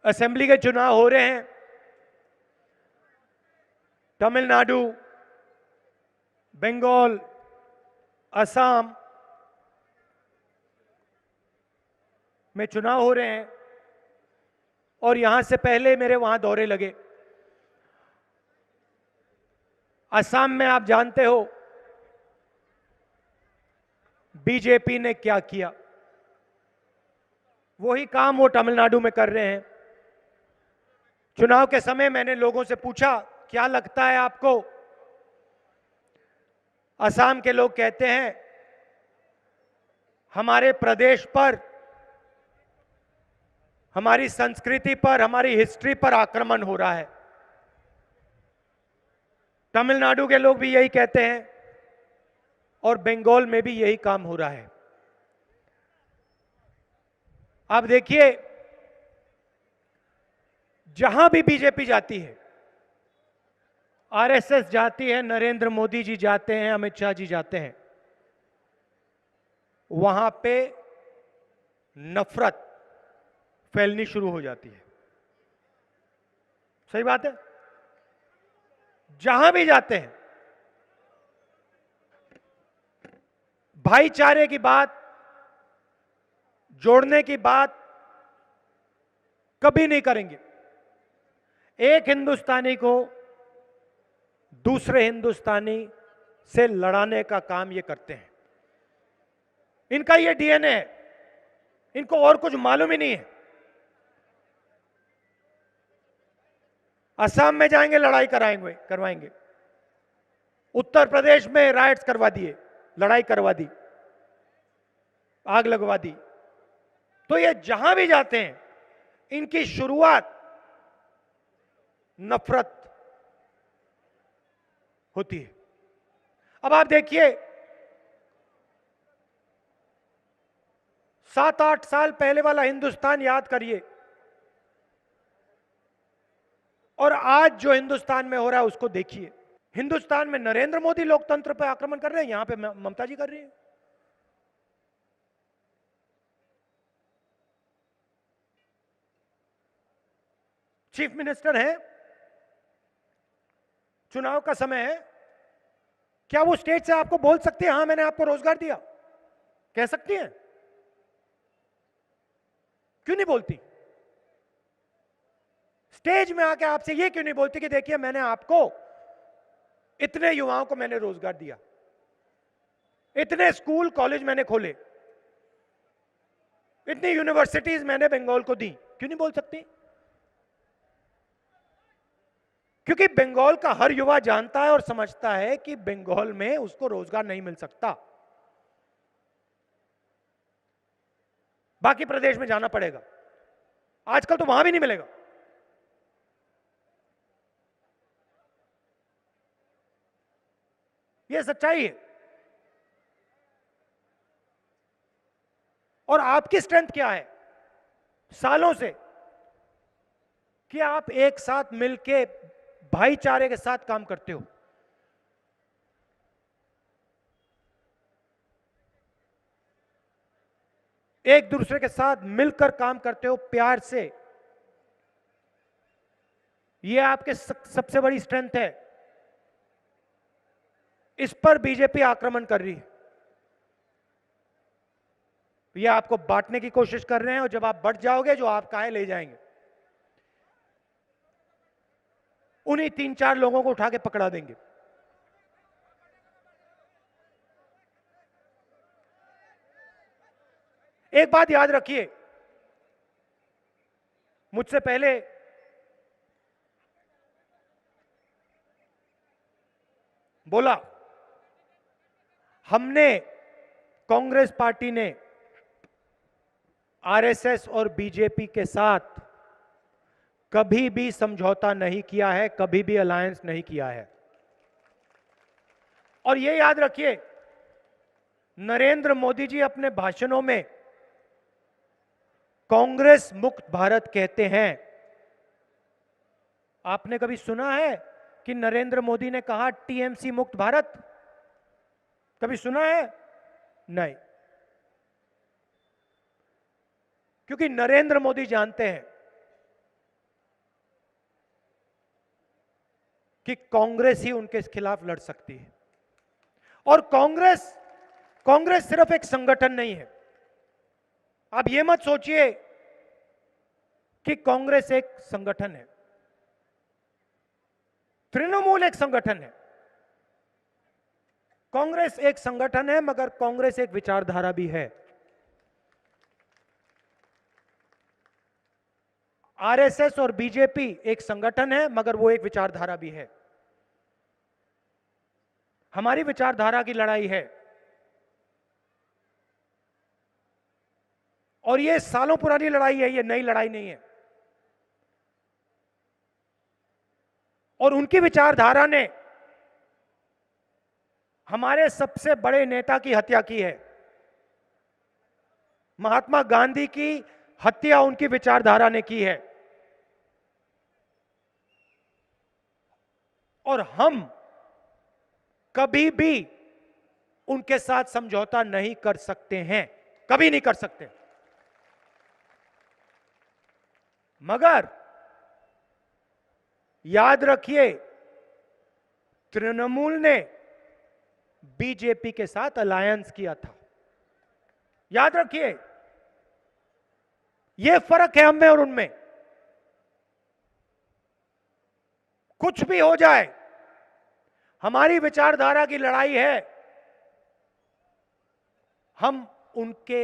Assembly के चुनाव हो रहे हैं। तमिलनाडु, बंगाल, असम में चुनाव हो रहे हैं और यहां से पहले मेरे वहां दौरे लगे। असम में आप जानते हो बीजेपी ने क्या किया, वही काम वो तमिलनाडु में कर रहे हैं। चुनाव के समय मैंने लोगों से पूछा, क्या लगता है आपको? असम के लोग कहते हैं हमारे प्रदेश पर, हमारी संस्कृति पर, हमारी हिस्ट्री पर आक्रमण हो रहा है। तमिलनाडु के लोग भी यही कहते हैं और बंगाल में भी यही काम हो रहा है। आप देखिए, जहां भी बीजेपी जाती है, आरएसएस जाती है, नरेंद्र मोदी जी जाते हैं, अमित शाह जी जाते हैं, वहां पे नफरत फैलनी शुरू हो जाती है। सही बात है। जहां भी जाते हैं भाईचारे की बात, जोड़ने की बात कभी नहीं करेंगे। एक हिंदुस्तानी को दूसरे हिंदुस्तानी से लड़ाने का काम ये करते हैं। इनका ये डीएनए है, इनको और कुछ मालूम ही नहीं है। असम में जाएंगे लड़ाई करवाएंगे। उत्तर प्रदेश में राइट्स करवा दिए, लड़ाई करवा दी, आग लगवा दी। तो ये जहां भी जाते हैं इनकी शुरुआत नफरत होती है। अब आप देखिए, 7-8 साल पहले वाला हिंदुस्तान याद करिए और आज जो हिंदुस्तान में हो रहा है उसको देखिए। हिंदुस्तान में नरेंद्र मोदी लोकतंत्र पर आक्रमण कर रहे हैं, यहां पे ममता जी कर रही है। चीफ मिनिस्टर है, चुनाव का समय है, क्या वो स्टेज से आपको बोल सकते हैं हां मैंने आपको रोजगार दिया? कह सकती हैं? क्यों नहीं बोलती? स्टेज में आके आपसे ये क्यों नहीं बोलती कि देखिए मैंने आपको, इतने युवाओं को मैंने रोजगार दिया, इतने स्कूल कॉलेज मैंने खोले, इतनी यूनिवर्सिटीज मैंने बंगाल को दी? क्यों नहीं बोल सकती? क्योंकि बंगाल का हर युवा जानता है और समझता है कि बंगाल में उसको रोजगार नहीं मिल सकता, बाकी प्रदेश में जाना पड़ेगा। आजकल तो वहां भी नहीं मिलेगा। यह सच्चाई है। और आपकी स्ट्रेंथ क्या है सालों से कि आप एक साथ मिलके भाईचारे के साथ काम करते हो। एक दूसरे के साथ मिलकर काम करते हो प्यार से। यह आपके सबसे बड़ी स्ट्रेंथ है। इस पर बीजेपी आक्रमण कर रही है। ये आपको बांटने की कोशिश कर रहे हैं और जब आप बढ़ जाओगे जो आपका है ले जाएंगे। उन्हीं 3-4 लोगों को उठा के पकड़ा देंगे। एक बात याद रखिए, मुझसे पहले बोला, हमने, कांग्रेस पार्टी ने आरएसएस और बीजेपी के साथ कभी भी समझौता नहीं किया है, कभी भी अलायंस नहीं किया है। और यह याद रखिए, नरेंद्र मोदी जी अपने भाषणों में कांग्रेस मुक्त भारत कहते हैं। आपने कभी सुना है कि नरेंद्र मोदी ने कहा टीएमसी मुक्त भारत? कभी सुना है? नहीं। क्योंकि नरेंद्र मोदी जानते हैं कि कांग्रेस ही उनके खिलाफ लड़ सकती है। और कांग्रेस सिर्फ एक संगठन नहीं है। आप यह मत सोचिए कि कांग्रेस एक संगठन है, तृणमूल एक संगठन है। कांग्रेस एक संगठन है, मगर कांग्रेस एक विचारधारा भी है। आरएसएस और बीजेपी एक संगठन है, मगर वो एक विचारधारा भी है। हमारी विचारधारा की लड़ाई है, और ये सालों पुरानी लड़ाई है, ये नई लड़ाई नहीं है। और उनकी विचारधारा ने हमारे सबसे बड़े नेता की हत्या की है। महात्मा गांधी की हत्या उनकी विचारधारा ने की है। और हम कभी भी उनके साथ समझौता नहीं कर सकते हैं, कभी नहीं कर सकते। मगर याद रखिए, तृणमूल ने बीजेपी के साथ अलायंस किया था। याद रखिए, यह फर्क है हम में और उनमें। कुछ भी हो जाए, हमारी विचारधारा की लड़ाई है। हम उनके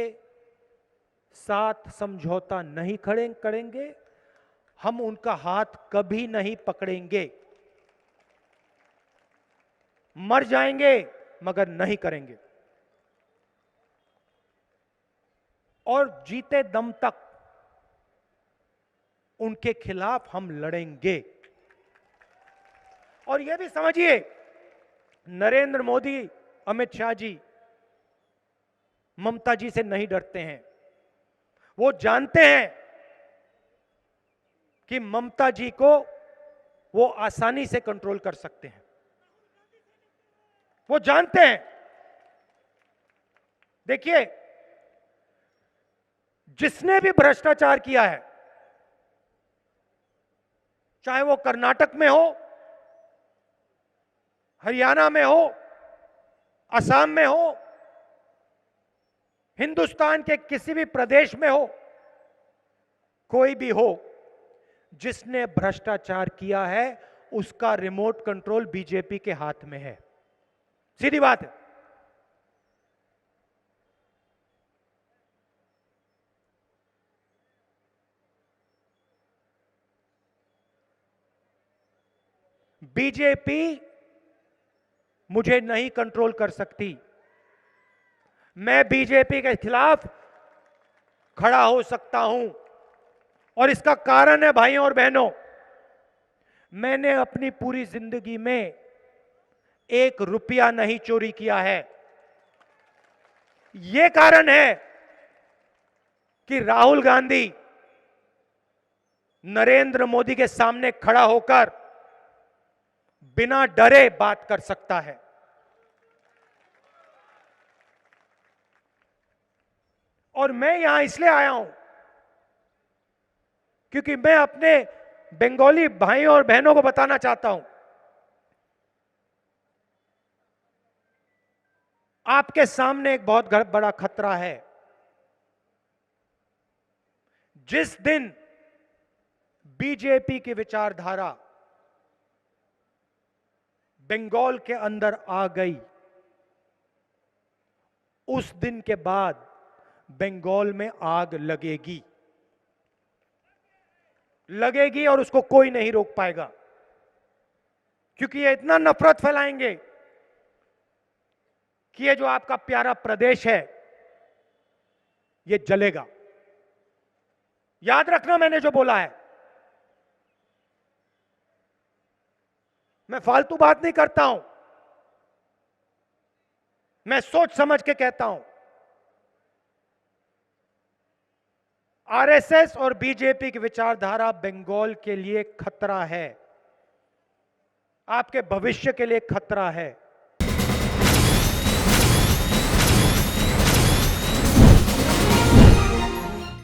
साथ समझौता नहीं करेंगे, हम उनका हाथ कभी नहीं पकड़ेंगे। मर जाएंगे मगर नहीं करेंगे। और जीते दम तक उनके खिलाफ हम लड़ेंगे। और यह भी समझिए, नरेंद्र मोदी, अमित शाह जी ममता जी से नहीं डरते हैं। वो जानते हैं कि ममता जी को वो आसानी से कंट्रोल कर सकते हैं। वो जानते हैं। देखिए, जिसने भी भ्रष्टाचार किया है, चाहे वो कर्नाटक में हो, हरियाणा में हो, असम में हो, हिंदुस्तान के किसी भी प्रदेश में हो, कोई भी हो, जिसने भ्रष्टाचार किया है उसका रिमोट कंट्रोल बीजेपी के हाथ में है। सीधी बात है। बीजेपी मुझे नहीं कंट्रोल कर सकती। मैं बीजेपी के खिलाफ खड़ा हो सकता हूं, और इसका कारण है, भाइयों और बहनों, मैंने अपनी पूरी जिंदगी में 1 रुपया नहीं चोरी किया है। यह कारण है कि राहुल गांधी नरेंद्र मोदी के सामने खड़ा होकर बिना डरे बात कर सकता है। और मैं यहां इसलिए आया हूं क्योंकि मैं अपने बंगाली भाइयों और बहनों को बताना चाहता हूं, आपके सामने एक बहुत बड़ा खतरा है। जिस दिन बीजेपी की विचारधारा बंगाल के अंदर आ गई, उस दिन के बाद बंगाल में आग लगेगी और उसको कोई नहीं रोक पाएगा, क्योंकि ये इतना नफरत फैलाएंगे कि ये जो आपका प्यारा प्रदेश है ये जलेगा। याद रखना मैंने जो बोला है। मैं फालतू बात नहीं करता हूं, मैं सोच समझ के कहता हूं। आरएसएस और बीजेपी की विचारधारा बंगाल के लिए खतरा है, आपके भविष्य के लिए खतरा है।